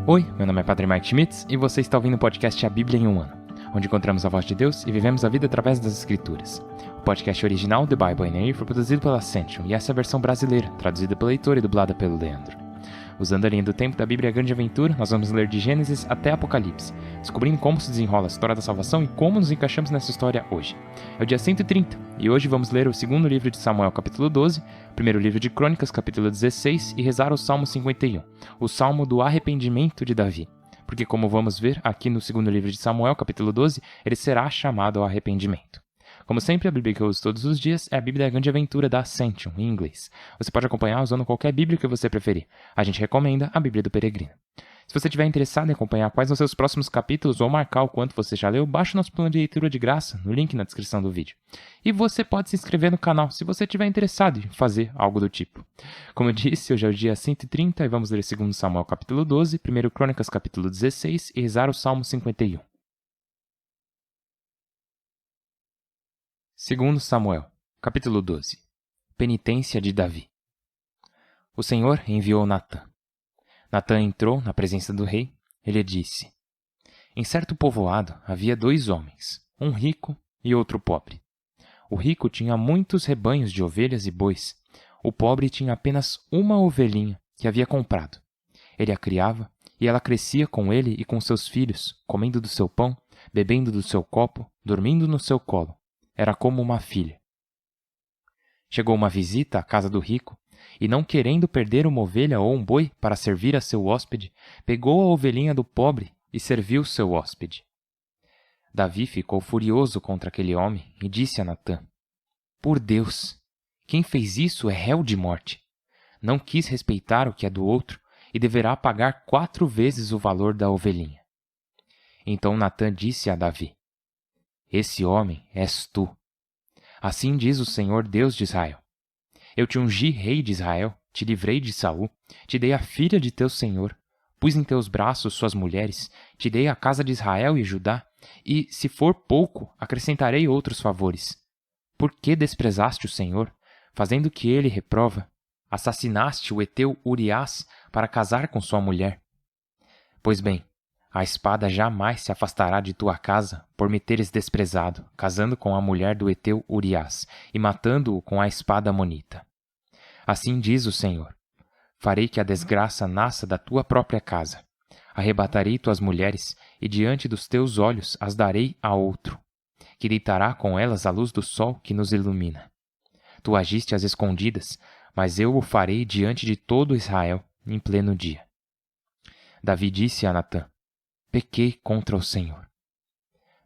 Oi, meu nome é Padre Mike Schmitz e você está ouvindo o podcast A Bíblia em um Ano, onde encontramos a voz de Deus e vivemos a vida através das Escrituras. O podcast original, The Bible in a Year, foi produzido pela Ascension e essa é a versão brasileira, traduzida pelo Heitor e dublada pelo Leandro. Usando a linha do tempo da Bíblia Grande Aventura, nós vamos ler de Gênesis até Apocalipse, descobrindo como se desenrola a história da salvação e como nos encaixamos nessa história hoje. É o dia 130, e hoje vamos ler o segundo livro de Samuel, capítulo 12, o primeiro livro de Crônicas, capítulo 16, e rezar o Salmo 51, o Salmo do arrependimento de Davi. Porque, como vamos ver aqui no segundo livro de Samuel, capítulo 12, ele será chamado ao arrependimento. Como sempre, a Bíblia que eu uso todos os dias é a Bíblia Grande Aventura da Ascension, em inglês. Você pode acompanhar usando qualquer Bíblia que você preferir. A gente recomenda a Bíblia do Peregrino. Se você estiver interessado em acompanhar quais são seus próximos capítulos ou marcar o quanto você já leu, baixe o nosso plano de leitura de graça no link na descrição do vídeo. E você pode se inscrever no canal se você estiver interessado em fazer algo do tipo. Como eu disse, hoje é o dia 130 e vamos ler 2 Samuel capítulo 12, 1 Crônicas capítulo 16 e rezar o Salmo 51. 2 Samuel, capítulo 12. Penitência de Davi. O Senhor enviou Natã. Natã entrou na presença do rei. Ele disse: Em certo povoado havia 2 homens, um rico e outro pobre. O rico tinha muitos rebanhos de ovelhas e bois. O pobre tinha apenas uma ovelhinha que havia comprado. Ele a criava e ela crescia com ele e com seus filhos, comendo do seu pão, bebendo do seu copo, dormindo no seu colo. Era como uma filha. Chegou uma visita à casa do rico, e não querendo perder uma ovelha ou um boi para servir a seu hóspede, pegou a ovelhinha do pobre e serviu seu hóspede. Davi ficou furioso contra aquele homem e disse a Natã: Por Deus, quem fez isso é réu de morte. Não quis respeitar o que é do outro e deverá pagar 4 vezes o valor da ovelhinha. Então Natã disse a Davi: Esse homem és tu. Assim diz o Senhor Deus de Israel. Eu te ungi rei de Israel, te livrei de Saul, te dei a filha de teu senhor, pus em teus braços suas mulheres, te dei a casa de Israel e Judá, e, se for pouco, acrescentarei outros favores. Por que desprezaste o Senhor, fazendo que ele reprova? Assassinaste o heteu Uriás para casar com sua mulher. Pois bem, a espada jamais se afastará de tua casa por me teres desprezado, casando com a mulher do heteu Uriás e matando-o com a espada amonita. Assim diz o Senhor: farei que a desgraça nasça da tua própria casa. Arrebatarei tuas mulheres e diante dos teus olhos as darei a outro, que deitará com elas a luz do sol que nos ilumina. Tu agiste às escondidas, mas eu o farei diante de todo Israel em pleno dia. Davi disse a Natã: Pequei contra o Senhor.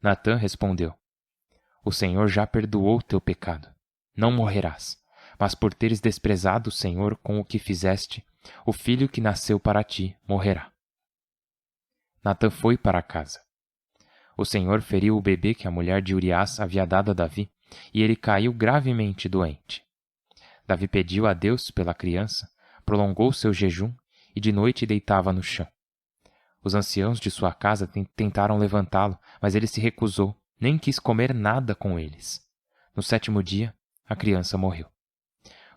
Natã respondeu: O Senhor já perdoou teu pecado. Não morrerás, mas por teres desprezado o Senhor com o que fizeste, o filho que nasceu para ti morrerá. Natã foi para casa. O Senhor feriu o bebê que a mulher de Uriás havia dado a Davi, e ele caiu gravemente doente. Davi pediu a Deus pela criança, prolongou seu jejum e de noite deitava no chão. Os anciãos de sua casa tentaram levantá-lo, mas ele se recusou, nem quis comer nada com eles. No 7º dia, a criança morreu.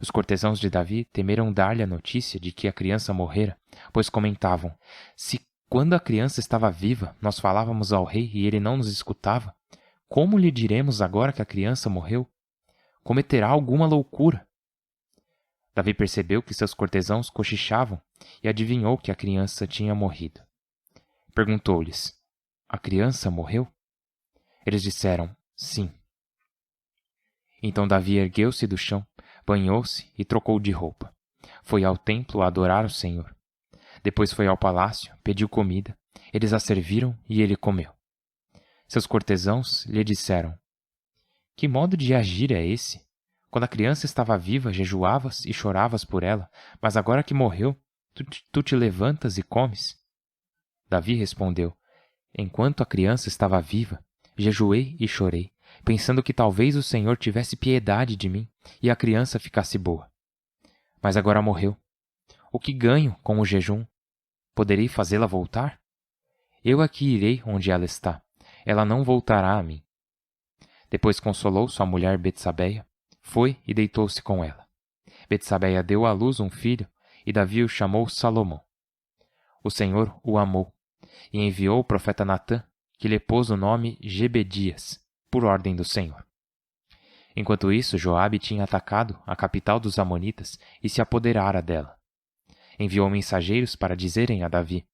Os cortesãos de Davi temeram dar-lhe a notícia de que a criança morrera, pois comentavam: Se quando a criança estava viva, nós falávamos ao rei e ele não nos escutava, como lhe diremos agora que a criança morreu? Cometerá alguma loucura. Davi percebeu que seus cortesãos cochichavam e adivinhou que a criança tinha morrido. Perguntou-lhes: A criança morreu? Eles disseram: Sim. Então Davi ergueu-se do chão, banhou-se e trocou de roupa. Foi ao templo adorar o Senhor. Depois foi ao palácio, pediu comida. Eles a serviram e ele comeu. Seus cortesãos lhe disseram: Que modo de agir é esse? Quando a criança estava viva, jejuavas e choravas por ela, mas agora que morreu, tu te levantas e comes? Davi respondeu: Enquanto a criança estava viva, jejuei e chorei, pensando que talvez o Senhor tivesse piedade de mim e a criança ficasse boa. Mas agora morreu. O que ganho com o jejum? Poderei fazê-la voltar? Eu aqui irei onde ela está. Ela não voltará a mim. Depois consolou sua mulher Betsabeia, foi e deitou-se com ela. Betsabeia deu à luz um filho, e Davi o chamou Salomão. O Senhor o amou, e enviou o profeta Natã, que lhe pôs o nome Gebedias, por ordem do Senhor. Enquanto isso, Joabe tinha atacado a capital dos amonitas e se apoderara dela. Enviou mensageiros para dizerem a Davi: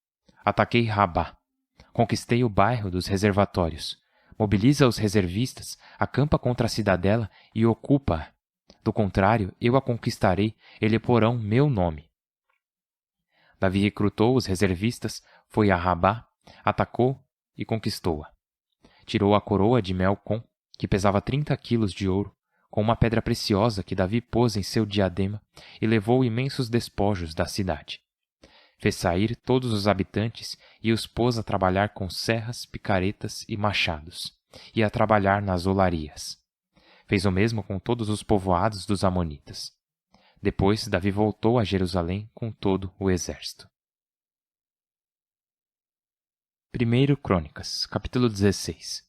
Ataquei Rabá, conquistei o bairro dos reservatórios, mobiliza os reservistas, acampa contra a cidadela e ocupa-a. Do contrário, eu a conquistarei e lhe porão meu nome. Davi recrutou os reservistas, foi a Rabá, atacou e conquistou-a. Tirou a coroa de Melcom, que pesava 30 quilos de ouro, com uma pedra preciosa que Davi pôs em seu diadema, e levou imensos despojos da cidade. Fez sair todos os habitantes e os pôs a trabalhar com serras, picaretas e machados, e a trabalhar nas olarias. Fez o mesmo com todos os povoados dos amonitas. Depois, Davi voltou a Jerusalém com todo o exército. 1 Crônicas, capítulo 16.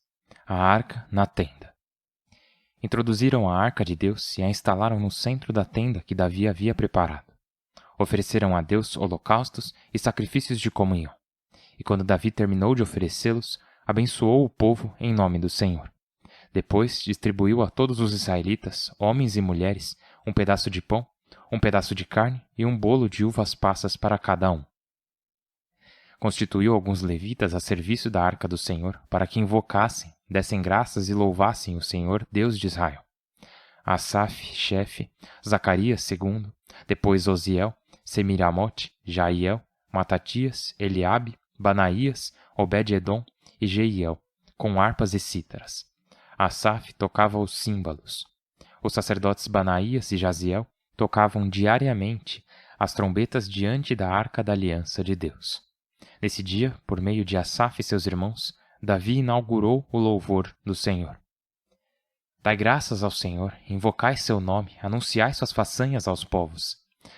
A arca na tenda. Introduziram a arca de Deus e a instalaram no centro da tenda que Davi havia preparado. Ofereceram a Deus holocaustos e sacrifícios de comunhão. E quando Davi terminou de oferecê-los, abençoou o povo em nome do Senhor. Depois distribuiu a todos os israelitas, homens e mulheres, um pedaço de pão, um pedaço de carne e um bolo de uvas passas para cada um. Constituiu alguns levitas a serviço da arca do Senhor, para que invocassem, dessem graças e louvassem o Senhor, Deus de Israel. Asaf, chefe, Zacarias, segundo, depois Osiel, Semiramote, Jaiel, Matatias, Eliabe, Banaías, Obed-edom e Jeiel, com harpas e cítaras. Asaf tocava os símbolos. Os sacerdotes Banaías e Jaziel tocavam diariamente as trombetas diante da arca da aliança de Deus. Nesse dia, por meio de Asaf e seus irmãos, Davi inaugurou o louvor do Senhor. Dai graças ao Senhor, invocai seu nome, anunciai suas façanhas aos povos.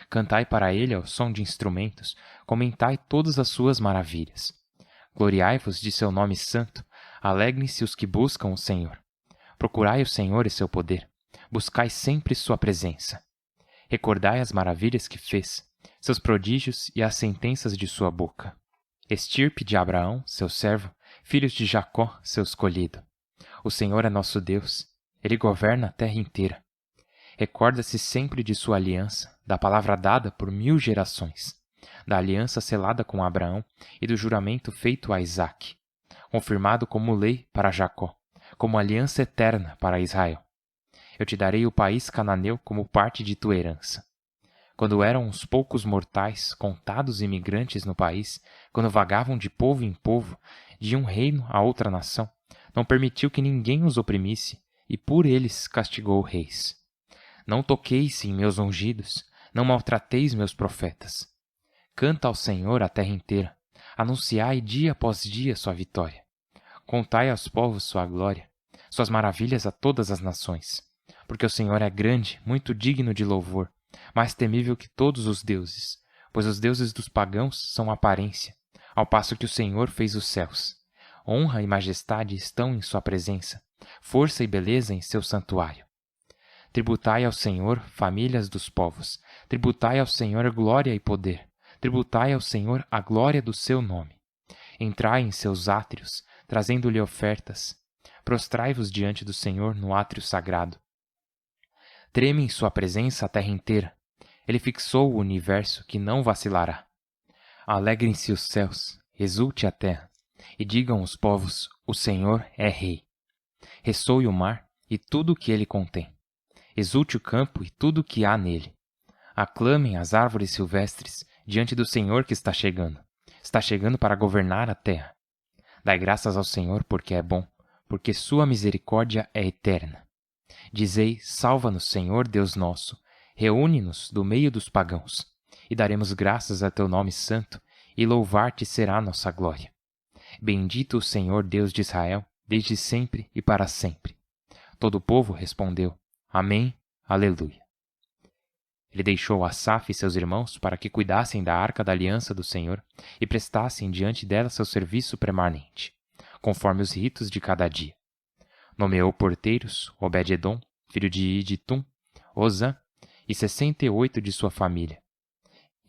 Cantai para ele ao som de instrumentos, comentai todas as suas maravilhas. Gloriai-vos de seu nome santo, alegrem-se os que buscam o Senhor. Procurai o Senhor e seu poder, buscai sempre sua presença. Recordai as maravilhas que fez, seus prodígios e as sentenças de sua boca. Estirpe de Abraão, seu servo, filhos de Jacó, seu escolhido. O Senhor é nosso Deus, ele governa a terra inteira. Recorda-se sempre de sua aliança, da palavra dada por 1000 gerações, da aliança selada com Abraão e do juramento feito a Isaque, confirmado como lei para Jacó, como aliança eterna para Israel. Eu te darei o país cananeu como parte de tua herança. Quando eram uns poucos mortais, contados imigrantes no país, quando vagavam de povo em povo, de um reino a outra nação, não permitiu que ninguém os oprimisse, e por eles castigou reis. Não toqueis em meus ungidos, não maltrateis meus profetas. Canta ao Senhor a terra inteira, anunciai dia após dia sua vitória. Contai aos povos sua glória, suas maravilhas a todas as nações. Porque o Senhor é grande, muito digno de louvor, mais temível que todos os deuses, pois os deuses dos pagãos são aparência, ao passo que o Senhor fez os céus. Honra e majestade estão em sua presença, força e beleza em seu santuário. Tributai ao Senhor, famílias dos povos, tributai ao Senhor glória e poder, tributai ao Senhor a glória do seu nome. Entrai em seus átrios, trazendo-lhe ofertas. Prostrai-vos diante do Senhor no átrio sagrado. Treme em sua presença a terra inteira. Ele fixou o universo que não vacilará. Alegrem-se os céus, exulte a terra, e digam os povos, o Senhor é rei. Ressoe o mar e tudo o que ele contém. Exulte o campo e tudo o que há nele. Aclamem as árvores silvestres diante do Senhor que está chegando. Está chegando para governar a terra. Dai graças ao Senhor porque é bom, porque sua misericórdia é eterna. Dizei, salva-nos, Senhor Deus nosso, reúne-nos do meio dos pagãos, e daremos graças a teu nome santo, e louvar-te será nossa glória. Bendito o Senhor Deus de Israel, desde sempre e para sempre. Todo o povo respondeu, Amém, Aleluia. Ele deixou Asaf e seus irmãos para que cuidassem da arca da aliança do Senhor e prestassem diante dela seu serviço permanente, conforme os ritos de cada dia. Nomeou porteiros Obed-edom, filho de Iditum, Ozã, e 68 de sua família.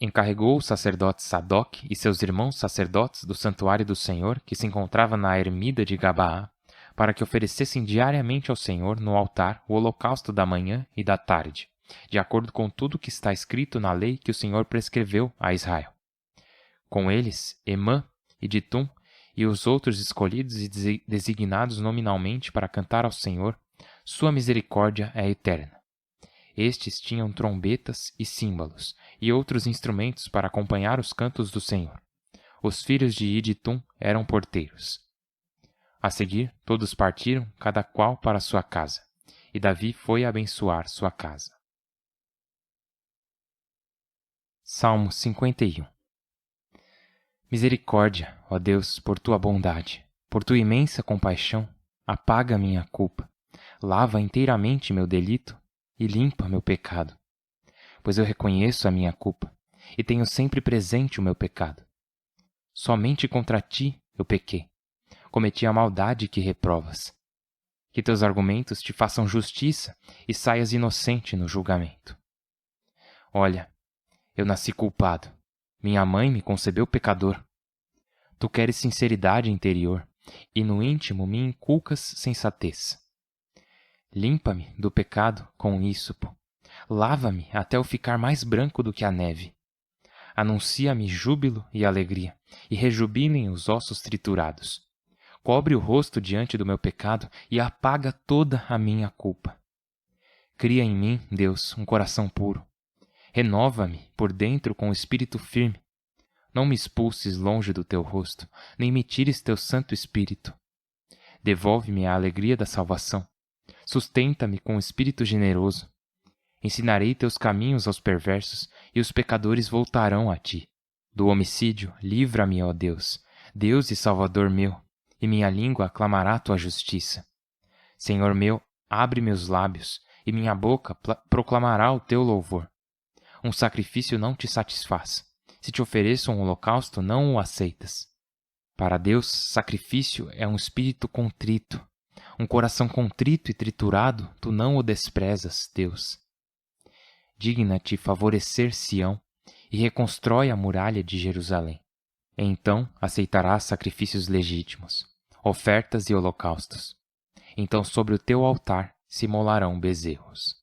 encarregou o sacerdote Sadoc e seus irmãos sacerdotes do santuário do Senhor, que se encontrava na ermida de Gabaá, para que oferecessem diariamente ao Senhor no altar o holocausto da manhã e da tarde, de acordo com tudo que está escrito na lei que o Senhor prescreveu a Israel. Com eles, Emã e Ditum e os outros escolhidos e designados nominalmente para cantar ao Senhor, sua misericórdia é eterna. Estes tinham trombetas e símbolos, e outros instrumentos para acompanhar os cantos do Senhor. Os filhos de Iditum eram porteiros. A seguir, todos partiram, cada qual para sua casa, e Davi foi abençoar sua casa. Salmo 51. Misericórdia, ó Deus, por tua bondade, por tua imensa compaixão, apaga minha culpa, lava inteiramente meu delito e limpa meu pecado. Pois eu reconheço a minha culpa e tenho sempre presente o meu pecado. Somente contra ti eu pequei, cometi a maldade que reprovas. Que teus argumentos te façam justiça e saias inocente no julgamento. Olha, eu nasci culpado, minha mãe me concebeu pecador. Tu queres sinceridade interior e no íntimo me inculcas sensatez. Limpa-me do pecado com ísopo. Lava-me até eu ficar mais branco do que a neve. Anuncia-me júbilo e alegria, e rejubilem os ossos triturados. Cobre o rosto diante do meu pecado e apaga toda a minha culpa. Cria em mim, Deus, um coração puro. Renova-me por dentro com o espírito firme. Não me expulses longe do teu rosto, nem me tires teu santo espírito. Devolve-me a alegria da salvação. Sustenta-me com espírito generoso. Ensinarei teus caminhos aos perversos, e os pecadores voltarão a ti. Do homicídio, livra-me, ó Deus, Deus e Salvador meu, e minha língua aclamará tua justiça. Senhor meu, abre meus lábios, e minha boca proclamará o teu louvor. Um sacrifício não te satisfaz. Se te ofereço um holocausto, não o aceitas. Para Deus, sacrifício é um espírito contrito. Um coração contrito e triturado, tu não o desprezas, Deus. Digna-te favorecer Sião e reconstrói a muralha de Jerusalém. Então aceitarás sacrifícios legítimos, ofertas e holocaustos. Então sobre o teu altar se molarão bezerros.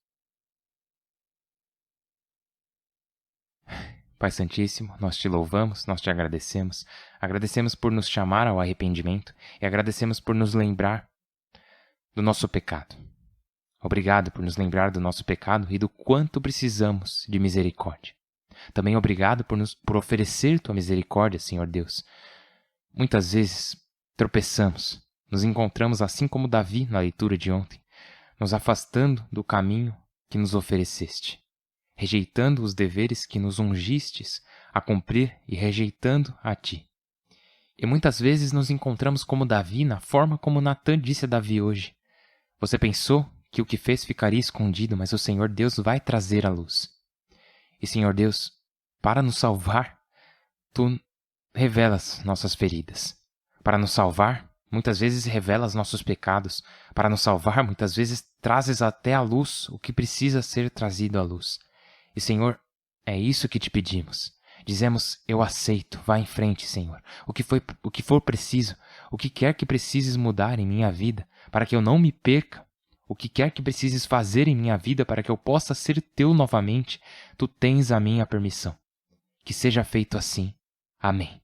Pai Santíssimo, nós te louvamos, nós te agradecemos. Agradecemos por nos chamar ao arrependimento e agradecemos por nos lembrar do nosso pecado. Obrigado por nos lembrar do nosso pecado e do quanto precisamos de misericórdia. Também obrigado por oferecer tua misericórdia, Senhor Deus. Muitas vezes tropeçamos, nos encontramos assim como Davi na leitura de ontem, nos afastando do caminho que nos ofereceste, rejeitando os deveres que nos ungistes a cumprir e rejeitando a ti. E muitas vezes nos encontramos como Davi na forma como Natã disse a Davi hoje. Você pensou que o que fez ficaria escondido, mas o Senhor Deus vai trazer à luz. E Senhor Deus, para nos salvar, tu revelas nossas feridas. Para nos salvar, muitas vezes revelas nossos pecados. Para nos salvar, muitas vezes trazes até à luz o que precisa ser trazido à luz. E Senhor, é isso que te pedimos. Dizemos, eu aceito, vá em frente, Senhor. O que for preciso, o que quer que precises mudar em minha vida, para que eu não me perca, o que quer que precises fazer em minha vida para que eu possa ser teu novamente, tu tens a minha permissão. Que seja feito assim. Amém.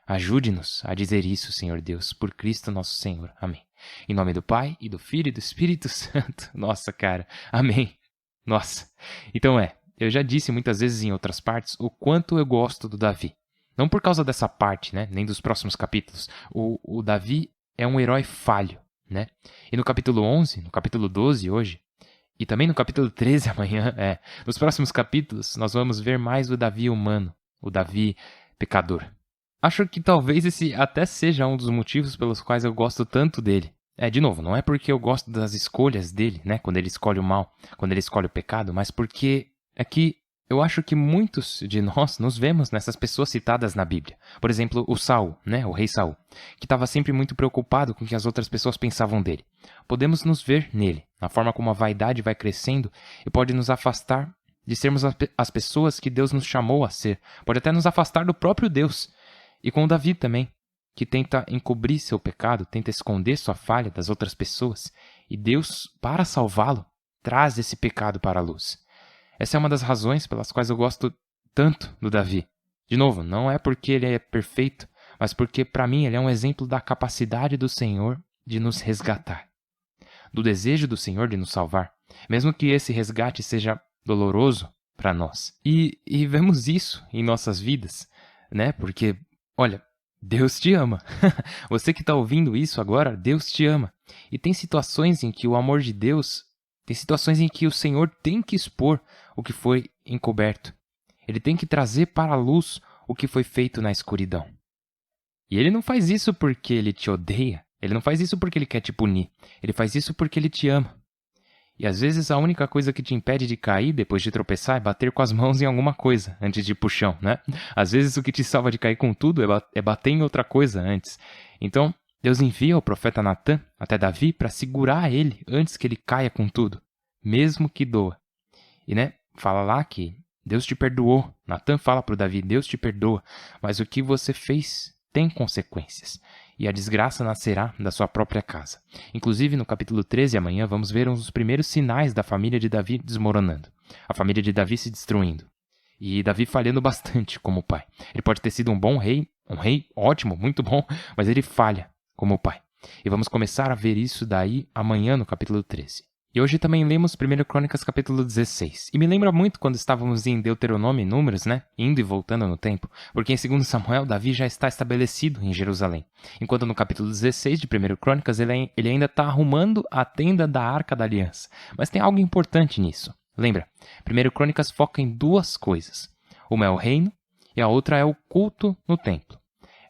Ajude-nos a dizer isso, Senhor Deus, por Cristo nosso Senhor. Amém. Em nome do Pai, e do Filho e do Espírito Santo. Nossa, cara. Amém. Nossa. Então eu já disse muitas vezes em outras partes o quanto eu gosto do Davi. Não por causa dessa parte, né? Nem dos próximos capítulos. O Davi é um herói falho, né? E no capítulo 11, no capítulo 12 hoje, e também no capítulo 13 amanhã, nos próximos capítulos, nós vamos ver mais o Davi humano, o Davi pecador. Acho que talvez esse até seja um dos motivos pelos quais eu gosto tanto dele. De novo, não é porque eu gosto das escolhas dele, né? Quando ele escolhe o mal, quando ele escolhe o pecado, mas porque é que eu acho que muitos de nós nos vemos nessas pessoas citadas na Bíblia. Por exemplo, o Saul, né? O rei Saul, que estava sempre muito preocupado com o que as outras pessoas pensavam dele. Podemos nos ver nele, na forma como a vaidade vai crescendo e pode nos afastar de sermos as pessoas que Deus nos chamou a ser. Pode até nos afastar do próprio Deus. E com Davi também, que tenta encobrir seu pecado, tenta esconder sua falha das outras pessoas. E Deus, para salvá-lo, traz esse pecado para a luz. Essa é uma das razões pelas quais eu gosto tanto do Davi. De novo, não é porque ele é perfeito, mas porque, para mim, ele é um exemplo da capacidade do Senhor de nos resgatar. Do desejo do Senhor de nos salvar, mesmo que esse resgate seja doloroso para nós. E vemos isso em nossas vidas, né? Porque, olha, Deus te ama. Você que está ouvindo isso agora, Deus te ama. E tem situações em que o amor de Deus, tem situações em que o Senhor tem que expor o que foi encoberto. Ele tem que trazer para a luz o que foi feito na escuridão. E ele não faz isso porque ele te odeia. Ele não faz isso porque ele quer te punir. Ele faz isso porque ele te ama. E às vezes a única coisa que te impede de cair depois de tropeçar é bater com as mãos em alguma coisa antes de ir pro chão, né? Às vezes o que te salva de cair com tudo é bater em outra coisa antes. Então, Deus envia o profeta Natan até Davi para segurar ele antes que ele caia com tudo, mesmo que doa. E fala lá que Deus te perdoou. Natan fala para o Davi, Deus te perdoa, mas o que você fez tem consequências. E a desgraça nascerá da sua própria casa. Inclusive, no capítulo 13, amanhã, vamos ver um dos primeiros sinais da família de Davi desmoronando. A família de Davi se destruindo. E Davi falhando bastante como pai. Ele pode ter sido um bom rei, um rei ótimo, muito bom, mas ele falha como pai. E vamos começar a ver isso daí amanhã no capítulo 13. E hoje também lemos 1 Crônicas capítulo 16. E me lembra muito quando estávamos em Deuteronômio e Números, indo e voltando no tempo, porque em 2 Samuel, Davi já está estabelecido em Jerusalém. Enquanto no capítulo 16 de 1 Crônicas, ele ainda está arrumando a tenda da Arca da Aliança. Mas tem algo importante nisso. Lembra, 1 Crônicas foca em duas coisas. Uma é o reino e a outra é o culto no templo.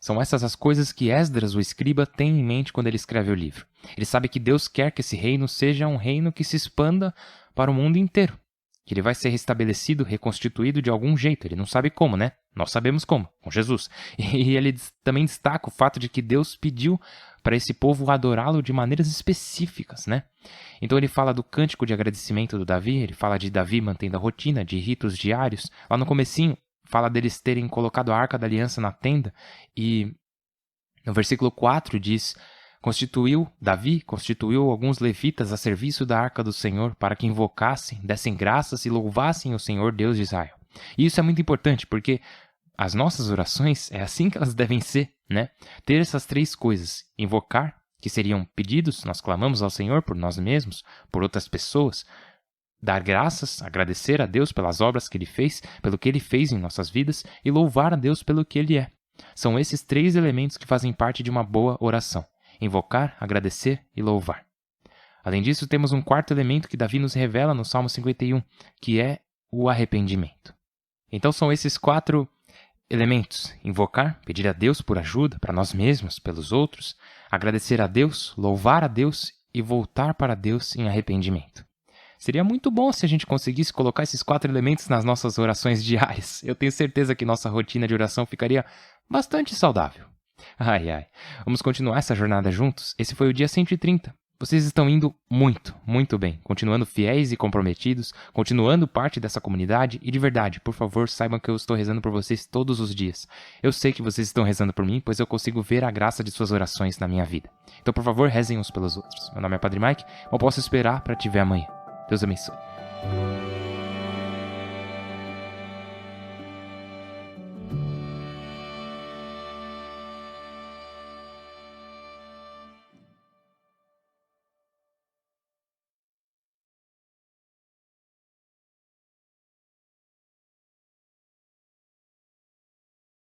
São essas as coisas que Esdras, o escriba, tem em mente quando ele escreve o livro. Ele sabe que Deus quer que esse reino seja um reino que se expanda para o mundo inteiro. Que ele vai ser restabelecido, reconstituído de algum jeito. Ele não sabe como, Nós sabemos como, com Jesus. E ele também destaca o fato de que Deus pediu para esse povo adorá-lo de maneiras específicas, Então ele fala do cântico de agradecimento do Davi, ele fala de Davi mantendo a rotina de ritos diários. Lá no comecinho, fala deles terem colocado a Arca da Aliança na tenda e no versículo 4 diz: Davi constituiu alguns levitas a serviço da Arca do Senhor para que invocassem, dessem graças e louvassem o Senhor Deus de Israel. E isso é muito importante porque as nossas orações é assim que elas devem ser, Ter essas três coisas: invocar, que seriam pedidos, nós clamamos ao Senhor por nós mesmos, por outras pessoas. Dar graças, agradecer a Deus pelas obras que Ele fez, pelo que Ele fez em nossas vidas e louvar a Deus pelo que Ele é. São esses três elementos que fazem parte de uma boa oração: invocar, agradecer e louvar. Além disso, temos um quarto elemento que Davi nos revela no Salmo 51, que é o arrependimento. Então são esses quatro elementos: invocar, pedir a Deus por ajuda, para nós mesmos, pelos outros, agradecer a Deus, louvar a Deus e voltar para Deus em arrependimento. Seria muito bom se a gente conseguisse colocar esses quatro elementos nas nossas orações diárias. Eu tenho certeza que nossa rotina de oração ficaria bastante saudável. Ai. Vamos continuar essa jornada juntos? Esse foi o dia 130. Vocês estão indo muito, muito bem. Continuando fiéis e comprometidos, continuando parte dessa comunidade. E de verdade, por favor, saibam que eu estou rezando por vocês todos os dias. Eu sei que vocês estão rezando por mim, pois eu consigo ver a graça de suas orações na minha vida. Então, por favor, rezem uns pelos outros. Meu nome é Padre Mike. Eu posso esperar para te ver amanhã. Deus abençoe.